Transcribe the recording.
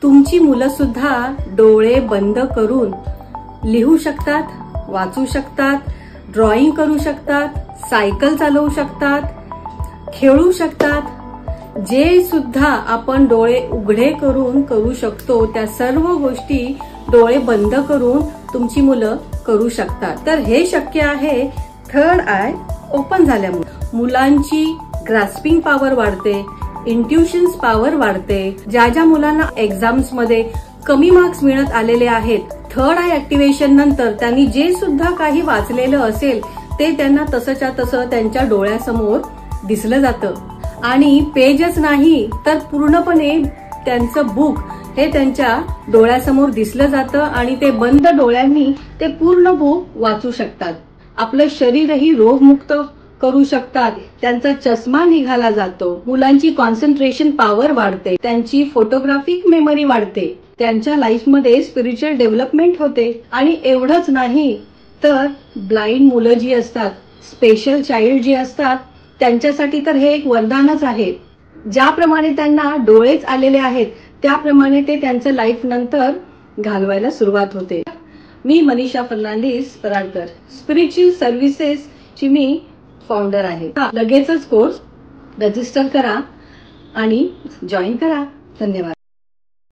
तुमची मुलं सुद्धा डोळे बंद करून लिहू शकतात, वाचू शकतात, ड्रॉइंग करू शकतात, सायकल चालवू शकतात, खेळू शकतात। जे सुद्धा आपण डोळे उघडे करून करू शकतो त्या सर्व गोष्टी डोळे बंद करून तुमची मुलं करू शकतात। तर हे शक्य आहे थर्ड आय ओपन झाल्यामुळे। मुलांची ग्रास्पिंग पॉवर वाढते, इंट्युशन्स पॉवर वाढते। ज्या मुलांना एक्झाम्स मध्ये कमी मार्क्स मिळत आलेले आहेत, थर्ड आय ऍक्टिव्हेशन नंतर त्यांनी जे सुद्धा काही वाचलेलं असेल ते त्यांना तसंच्या तसं त्यांच्या डोळ्यासमोर दिसलं जातं आणि पेजच नाही तर पूर्णपणे त्यांचं बुक हे त्यांच्या डोळ्यासमोर दिसलं जातं आणि ते बंद डोळ्यांनी ते पूर्ण बुक वाचू शकतात। आपलं शरीरही रोगमुक्त करू शकतात। त्यांचा चष्मा निघाला जातो, मुलांची कॉन्सन्ट्रेशन पॉवर वाढते, त्यांची फोटोग्राफिक मेमरी वाढते, त्यांच्या लाईफमध्ये स्पिरिच्युअल डेव्हलपमेंट होते। आणि एवढंच नाही तर ब्लाइंड मुलं जी असतात, स्पेशल चाइल्ड जी असतात, त्यांच्यासाठी तर हे एक वरदानच आहे। ज्याप्रमाणे त्यांना डोळेच आलेले आहेत त्याप्रमाणे ते त्यांचं लाईफ नंतर घालवायला सुरुवात होते। मी मनीषा फर्नांडिस पराडकर, स्पिरिच्युअल सर्व्हिसेस ची मी फाउंडर आहे। लगेचच कोर्स रजिस्टर करा आणि जॉईन करा। धन्यवाद।